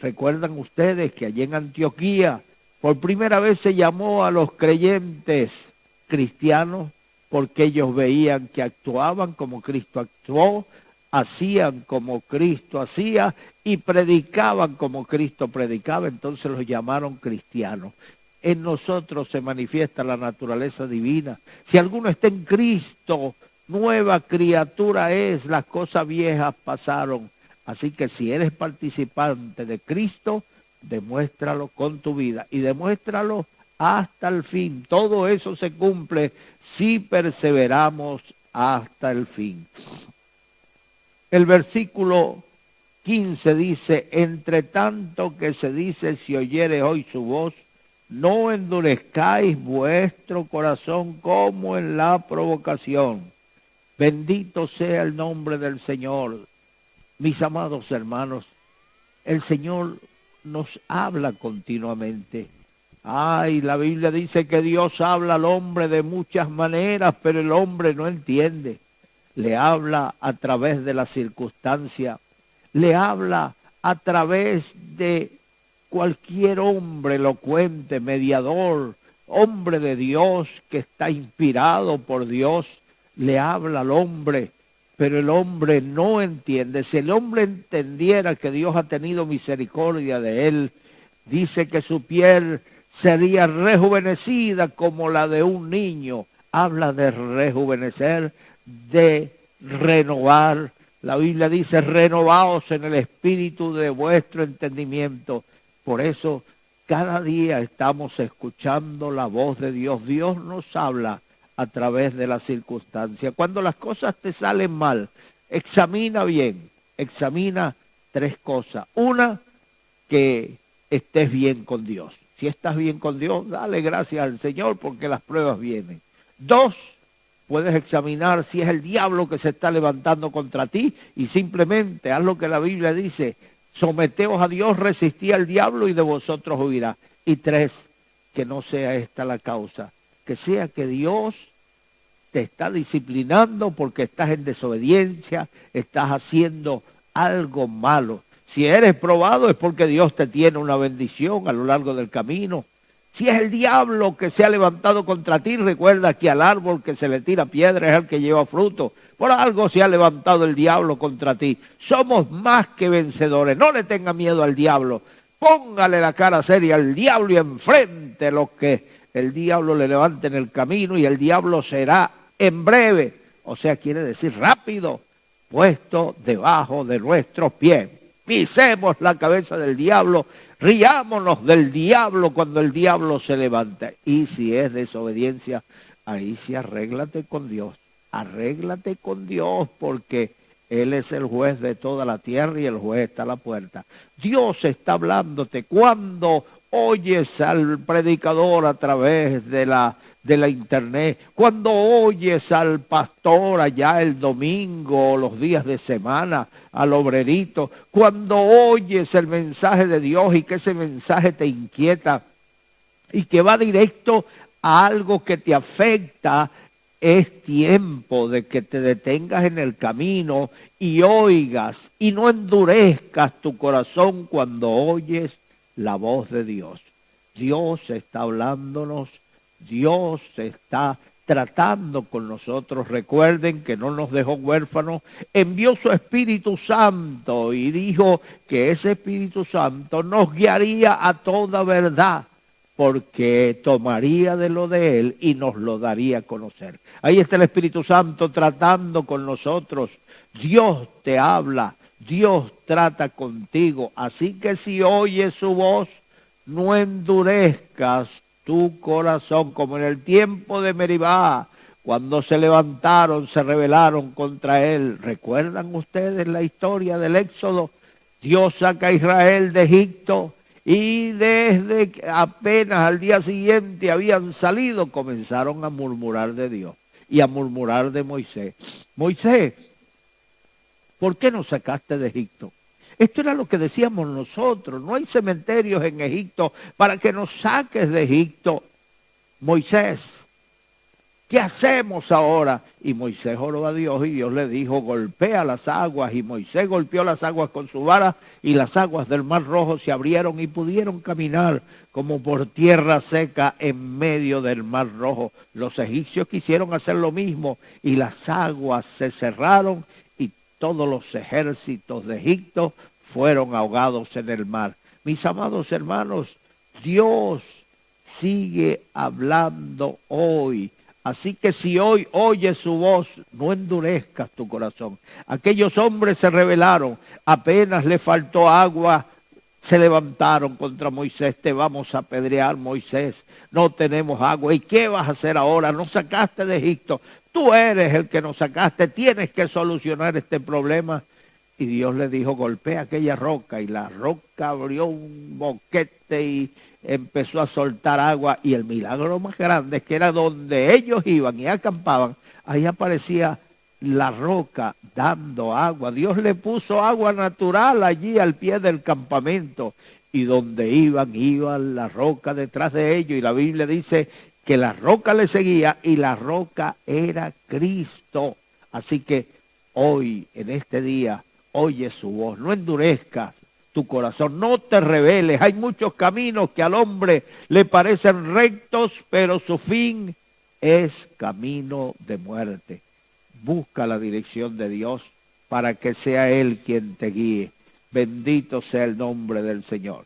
recuerdan ustedes que allí en Antioquía por primera vez se llamó a los creyentes cristianos porque ellos veían que actuaban como Cristo actuó, hacían como Cristo hacía y predicaban como Cristo predicaba. Entonces los llamaron cristianos. En nosotros se manifiesta la naturaleza divina. Si alguno está en Cristo, nueva criatura es, las cosas viejas pasaron. Así que si eres participante de Cristo, demuéstralo con tu vida y demuéstralo hasta el fin. Todo eso se cumple si perseveramos hasta el fin. El versículo 15 dice, entre tanto que se dice, si oyeres hoy su voz, no endurezcáis vuestro corazón como en la provocación. Bendito sea el nombre del Señor. Mis amados hermanos, el Señor nos habla continuamente. Ay, la Biblia dice que Dios habla al hombre de muchas maneras, pero el hombre no entiende. Le habla a través de la circunstancia, le habla a través de cualquier hombre elocuente, mediador, hombre de Dios que está inspirado por Dios, le habla al hombre, pero el hombre no entiende. Si el hombre entendiera que Dios ha tenido misericordia de él, dice que su piel sería rejuvenecida como la de un niño. Habla de rejuvenecer, de renovar. La Biblia dice, renovaos en el espíritu de vuestro entendimiento. Por eso, cada día estamos escuchando la voz de Dios. Dios nos habla a través de las circunstancias. Cuando las cosas te salen mal, examina bien, examina 3 cosas. Una, que estés bien con Dios. Si estás bien con Dios, dale gracias al Señor porque las pruebas vienen. 2, puedes examinar si es el diablo que se está levantando contra ti y simplemente haz lo que la Biblia dice, someteos a Dios, resistí al diablo y de vosotros huirá. Y 3, que no sea esta la causa, que sea que Dios te está disciplinando porque estás en desobediencia, estás haciendo algo malo. Si eres probado es porque Dios te tiene una bendición a lo largo del camino. Si es el diablo que se ha levantado contra ti, recuerda que al árbol que se le tira piedra es el que lleva fruto. Por algo se ha levantado el diablo contra ti. Somos más que vencedores. No le tenga miedo al diablo. Póngale la cara seria al diablo y enfrente lo que el diablo le levante en el camino y el diablo será en breve, o sea, quiere decir rápido, puesto debajo de nuestros pies. Pisemos la cabeza del diablo, riámonos del diablo cuando el diablo se levanta. Y si es desobediencia, ahí sí arréglate con Dios porque Él es el juez de toda la tierra y el juez está a la puerta. Dios está hablándote cuando oyes al predicador a través de la internet, cuando oyes al pastor allá el domingo, los días de semana, al obrerito, cuando oyes el mensaje de Dios y que ese mensaje te inquieta y que va directo a algo que te afecta, es tiempo de que te detengas en el camino y oigas y no endurezcas tu corazón cuando oyes la voz de Dios. Dios está hablándonos, Dios está tratando con nosotros. Recuerden que no nos dejó huérfanos, envió su Espíritu Santo y dijo que ese Espíritu Santo nos guiaría a toda verdad, porque tomaría de lo de Él y nos lo daría a conocer. Ahí está el Espíritu Santo tratando con nosotros. Dios te habla, Dios trata contigo. Así que si oyes su voz, no endurezcas tu corazón, como en el tiempo de Meribá, cuando se levantaron, se rebelaron contra él. ¿Recuerdan ustedes la historia del Éxodo? Dios saca a Israel de Egipto y desde apenas al día siguiente habían salido, comenzaron a murmurar de Dios y a murmurar de Moisés. Moisés, ¿por qué nos sacaste de Egipto? Esto era lo que decíamos nosotros. No hay cementerios en Egipto para que nos saques de Egipto. Moisés, ¿qué hacemos ahora? Y Moisés oró a Dios y Dios le dijo, golpea las aguas. Y Moisés golpeó las aguas con su vara y las aguas del Mar Rojo se abrieron y pudieron caminar como por tierra seca en medio del Mar Rojo. Los egipcios quisieron hacer lo mismo y las aguas se cerraron y todos los ejércitos de Egipto fueron ahogados en el mar. Mis amados hermanos, Dios sigue hablando hoy. Así que si hoy oyes su voz, no endurezcas tu corazón. Aquellos hombres se rebelaron, apenas le faltó agua, se levantaron contra Moisés. Te vamos a apedrear, Moisés, no tenemos agua. ¿Y qué vas a hacer ahora? Nos sacaste de Egipto, tú eres el que nos sacaste, tienes que solucionar este problema. Y Dios le dijo, golpea aquella roca, y la roca abrió un boquete y empezó a soltar agua. Y el milagro más grande es que era donde ellos iban y acampaban, ahí aparecía la roca dando agua. Dios le puso agua natural allí al pie del campamento, y donde iban la roca detrás de ellos. Y la Biblia dice que la roca le seguía y la roca era Cristo. Así que hoy, en este día, oye su voz, no endurezcas tu corazón, no te rebeles. Hay muchos caminos que al hombre le parecen rectos, pero su fin es camino de muerte. Busca la dirección de Dios para que sea Él quien te guíe. Bendito sea el nombre del Señor.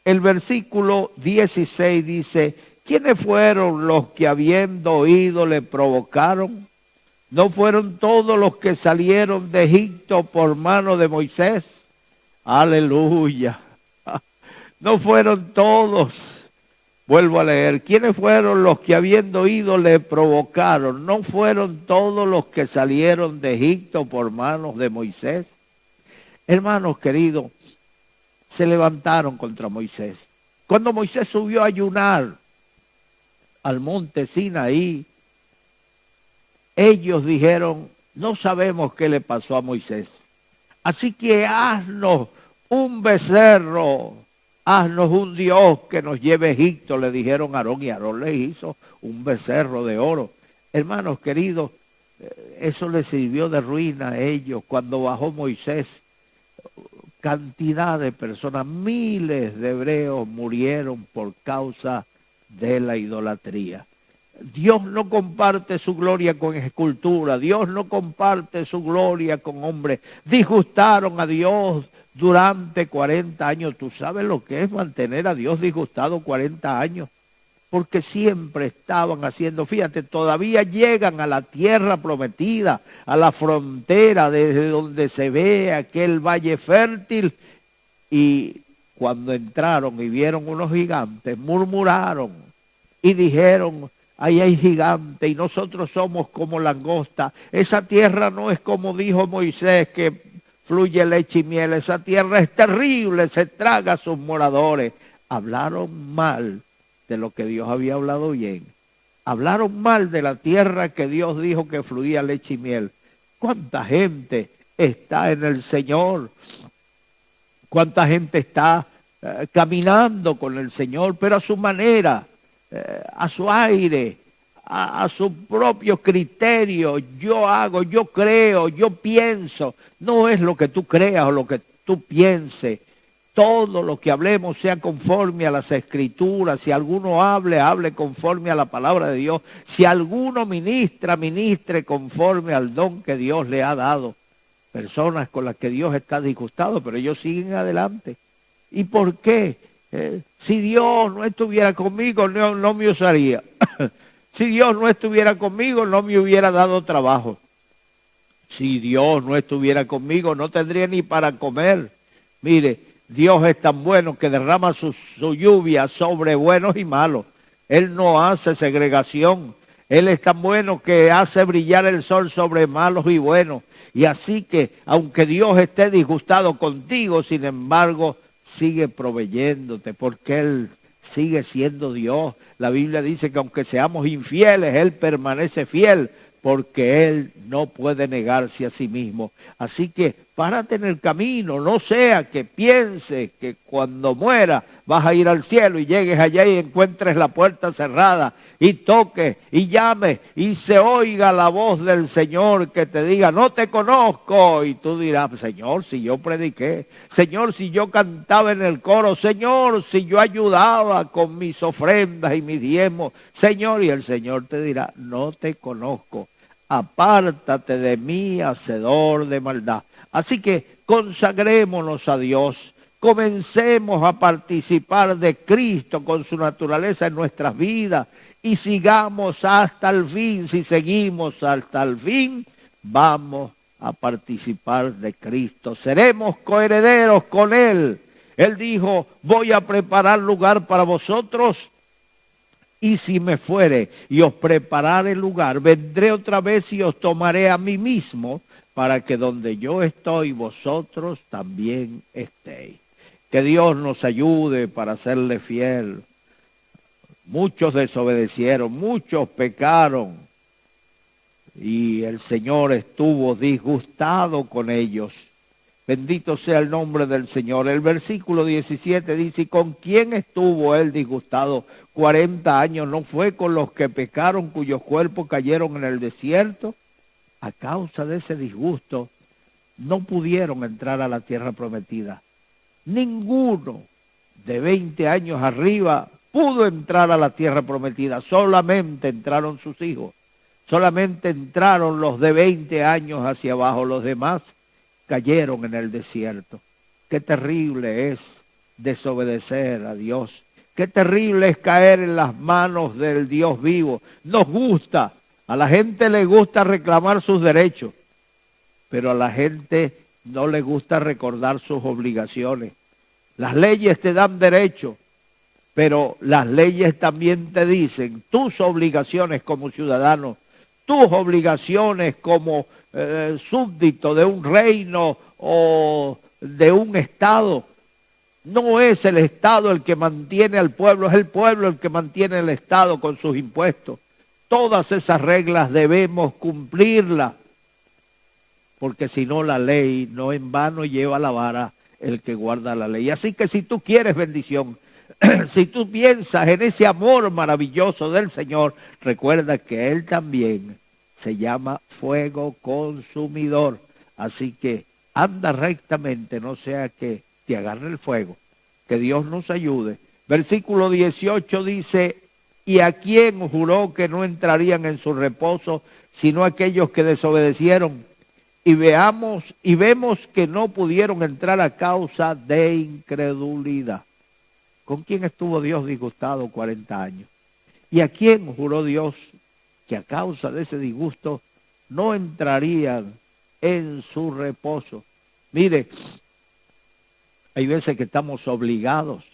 el versículo 16 dice, ¿quiénes fueron los que habiendo oído le provocaron? ¿No fueron todos los que salieron de Egipto por mano de Moisés? Aleluya. No fueron todos. Vuelvo a leer. ¿Quiénes fueron los que habiendo oído le provocaron? ¿No fueron todos los que salieron de Egipto por manos de Moisés? Hermanos queridos, se levantaron contra Moisés. Cuando Moisés subió a ayunar al monte Sinaí, ellos dijeron, no sabemos qué le pasó a Moisés. Así que haznos un becerro, haznos un Dios que nos lleve a Egipto, le dijeron a Aarón, y Aarón les hizo un becerro de oro. Hermanos queridos, eso les sirvió de ruina a ellos. Cuando bajó Moisés, cantidad de personas, miles de hebreos murieron por causa de la idolatría. Dios no comparte su gloria con escultura, Dios no comparte su gloria con hombres. Disgustaron a Dios durante 40 años. ¿Tú sabes lo que es mantener a Dios disgustado 40 años? Porque siempre estaban haciendo, fíjate, todavía llegan a la tierra prometida, a la frontera desde donde se ve aquel valle fértil, y cuando entraron y vieron unos gigantes, murmuraron y dijeron, ahí hay gigantes y nosotros somos como langosta. Esa tierra no es como dijo Moisés, que fluye leche y miel. Esa tierra es terrible, se traga a sus moradores. Hablaron mal de lo que Dios había hablado bien. Hablaron mal de la tierra que Dios dijo que fluía leche y miel. ¿Cuánta gente está en el Señor? ¿Cuánta gente está caminando con el Señor, pero a su manera, a su aire, a su propio criterio? Yo hago, yo creo, yo pienso. No es lo que tú creas o lo que tú pienses. Todo lo que hablemos sea conforme a las Escrituras. Si alguno hable conforme a la palabra de Dios. Si alguno ministre conforme al don que Dios le ha dado. Personas con las que Dios está disgustado, pero ellos siguen adelante. ¿Y por qué? Si Dios no estuviera conmigo, no me usaría. Si Dios no estuviera conmigo, no me hubiera dado trabajo. Si Dios no estuviera conmigo, no tendría ni para comer. Mire, Dios es tan bueno que derrama su lluvia sobre buenos y malos. Él no hace segregación. Él es tan bueno que hace brillar el sol sobre malos y buenos. Y así que, aunque Dios esté disgustado contigo, sin embargo, sigue proveyéndote, porque Él sigue siendo Dios. La Biblia dice que aunque seamos infieles, Él permanece fiel, porque Él no puede negarse a sí mismo. Así que párate en el camino, no sea que pienses que cuando muera vas a ir al cielo y llegues allá y encuentres la puerta cerrada y toques y llames y se oiga la voz del Señor que te diga, no te conozco. Y tú dirás, Señor, si yo prediqué, Señor, si yo cantaba en el coro, Señor, si yo ayudaba con mis ofrendas y mis diezmos, Señor, y el Señor te dirá, no te conozco. Apártate de mí, hacedor de maldad. Así que consagrémonos a Dios, comencemos a participar de Cristo con su naturaleza en nuestras vidas y sigamos hasta el fin. Si seguimos hasta el fin, vamos a participar de Cristo. Seremos coherederos con Él. Él dijo, voy a preparar lugar para vosotros. Y si me fuere y os preparare el lugar, vendré otra vez y os tomaré a mí mismo, para que donde yo estoy, vosotros también estéis. Que Dios nos ayude para serle fiel. Muchos desobedecieron, muchos pecaron, y el Señor estuvo disgustado con ellos. Bendito sea el nombre del Señor. El versículo 17 dice, ¿y con quién estuvo él disgustado 40 años? ¿No fue con los que pecaron, cuyos cuerpos cayeron en el desierto? A causa de ese disgusto, no pudieron entrar a la tierra prometida. Ninguno de 20 años arriba pudo entrar a la tierra prometida. Solamente entraron sus hijos. Solamente entraron los de 20 años hacia abajo. Los demás cayeron en el desierto. Qué terrible es desobedecer a Dios. Qué terrible es caer en las manos del Dios vivo. Nos gusta, a la gente le gusta reclamar sus derechos, pero a la gente no le gusta recordar sus obligaciones. Las leyes te dan derecho, pero las leyes también te dicen tus obligaciones como ciudadano, tus obligaciones como súbdito de un reino o de un estado. No es el Estado el que mantiene al pueblo, es el pueblo el que mantiene el Estado con sus impuestos. Todas esas reglas debemos cumplirlas, porque si no la ley no en vano lleva la vara el que guarda la ley. Así que si tú quieres bendición, si tú piensas en ese amor maravilloso del Señor, recuerda que Él también se llama fuego consumidor. Así que anda rectamente, no sea que te agarre el fuego. Que Dios nos ayude. Versículo 18 dice, ¿y a quién juró que no entrarían en su reposo, sino aquellos que desobedecieron? Y vemos que no pudieron entrar a causa de incredulidad. ¿Con quién estuvo Dios disgustado 40 años? ¿Y a quién juró Dios que a causa de ese disgusto no entrarían en su reposo? Mire, hay veces que estamos obligados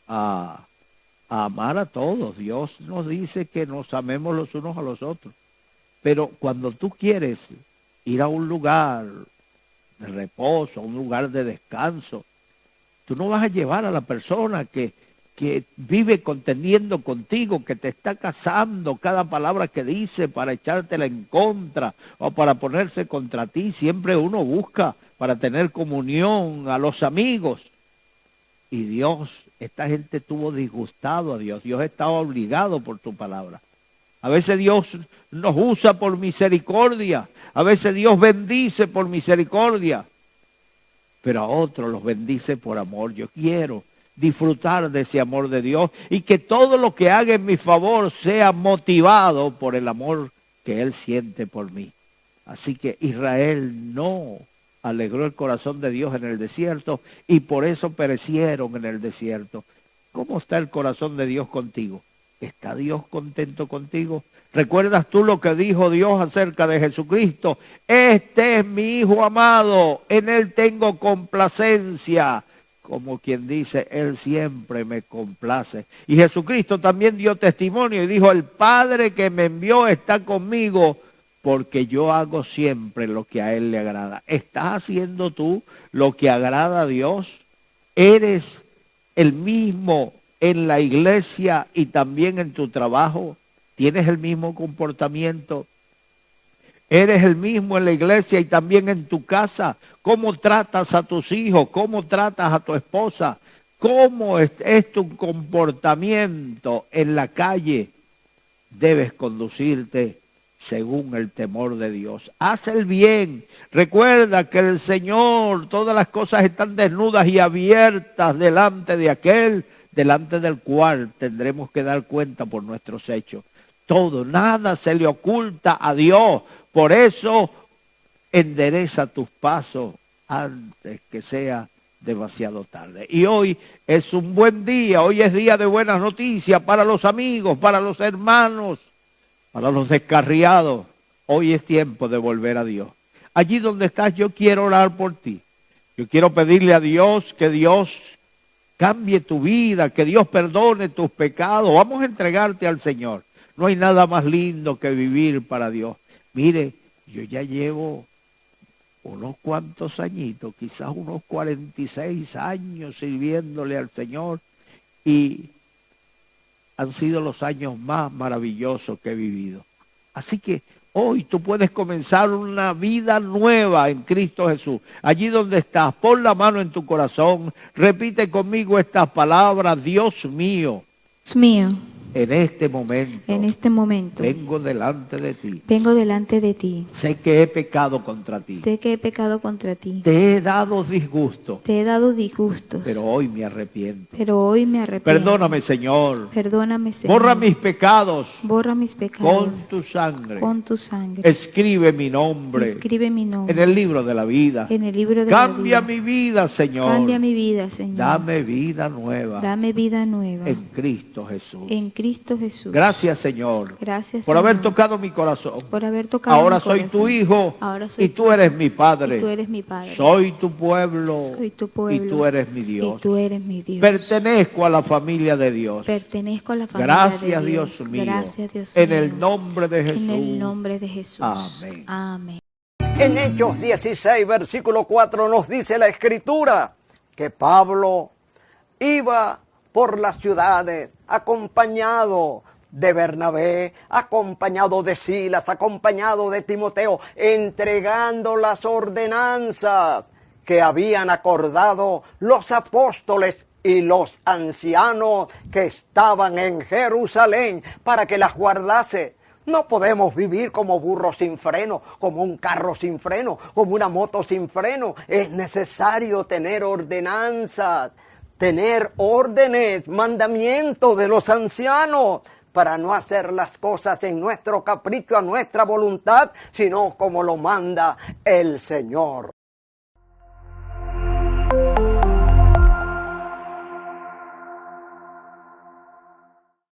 a amar a todos. Dios nos dice que nos amemos los unos a los otros. Pero cuando tú quieres ir a un lugar de reposo, a un lugar de descanso, tú no vas a llevar a la persona que vive contendiendo contigo, que te está cazando cada palabra que dice para echártela en contra o para ponerse contra ti. Siempre uno busca para tener comunión a los amigos. Y Dios, esta gente estuvo disgustado a Dios. Dios estaba obligado por tu palabra. A veces Dios nos usa por misericordia. A veces Dios bendice por misericordia. Pero a otros los bendice por amor. Yo quiero disfrutar de ese amor de Dios y que todo lo que haga en mi favor sea motivado por el amor que Él siente por mí. Así que Israel no alegró el corazón de Dios en el desierto y por eso perecieron en el desierto. ¿Cómo está el corazón de Dios contigo? ¿Está Dios contento contigo? ¿Recuerdas tú lo que dijo Dios acerca de Jesucristo? Este es mi Hijo amado, en Él tengo complacencia. Como quien dice, Él siempre me complace. Y Jesucristo también dio testimonio y dijo, el Padre que me envió está conmigo porque yo hago siempre lo que a Él le agrada. ¿Estás haciendo tú lo que agrada a Dios? ¿Eres el mismo en la iglesia y también en tu trabajo? ¿Tienes el mismo comportamiento? ¿Eres el mismo en la iglesia y también en tu casa? ¿Cómo tratas a tus hijos? ¿Cómo tratas a tu esposa? ¿Cómo es tu comportamiento en la calle? Debes conducirte según el temor de Dios. Haz el bien. Recuerda que el Señor, todas las cosas están desnudas y abiertas delante de aquel, delante del cual tendremos que dar cuenta por nuestros hechos. Todo, nada se le oculta a Dios. Por eso, endereza tus pasos antes que sea demasiado tarde. Y hoy es un buen día, hoy es día de buenas noticias para los amigos, para los hermanos, para los descarriados. Hoy es tiempo de volver a Dios. Allí donde estás, yo quiero orar por ti. Yo quiero pedirle a Dios que Dios cambie tu vida, que Dios perdone tus pecados. Vamos a entregarte al Señor. No hay nada más lindo que vivir para Dios. Mire, yo ya llevo unos cuantos añitos, quizás unos 46 años sirviéndole al Señor y han sido los años más maravillosos que he vivido. Así que hoy tú puedes comenzar una vida nueva en Cristo Jesús. Allí donde estás, pon la mano en tu corazón, repite conmigo estas palabras: Dios mío, Dios mío, En este momento. En este momento. Vengo delante de ti. Vengo delante de ti. Sé que he pecado contra ti. Sé que he pecado contra ti. Te he dado disgusto. Te he dado disgustos. Pero hoy me arrepiento. Pero hoy me arrepiento. Perdóname, Señor. Perdóname, Señor. Borra mis pecados. Borra mis pecados. Con tu sangre. Con tu sangre. Escribe mi nombre. Escribe mi nombre. En el libro de la vida. En el libro de la vida. Cambia mi vida, Señor. Cambia mi vida, Señor. Dame vida nueva. Dame vida nueva. En Cristo Jesús. En Cristo Jesús. Gracias, Señor. Gracias, Por Señor, haber tocado mi corazón. por haber tocado Ahora mi soy corazón. tu hijo. Ahora soy Y tú eres mi padre. y tú eres mi padre. Soy tu pueblo. Soy tu pueblo. Y tú eres mi Dios. Y tú eres mi Dios. Pertenezco a la familia de Dios. Pertenezco a la familia Gracias, de Dios mío. Gracias, Dios En mío. el nombre de Jesús. En el nombre de Jesús. Amén. Amén. En Hechos 16, versículo 4 nos dice la Escritura que Pablo iba por las ciudades acompañado de Bernabé, acompañado de Silas, acompañado de Timoteo, entregando las ordenanzas que habían acordado los apóstoles y los ancianos que estaban en Jerusalén para que las guardase. No podemos vivir como burros sin freno, como un carro sin freno, como una moto sin freno. Es necesario tener ordenanzas, tener órdenes, mandamientos de los ancianos para no hacer las cosas en nuestro capricho, a nuestra voluntad, sino como lo manda el Señor.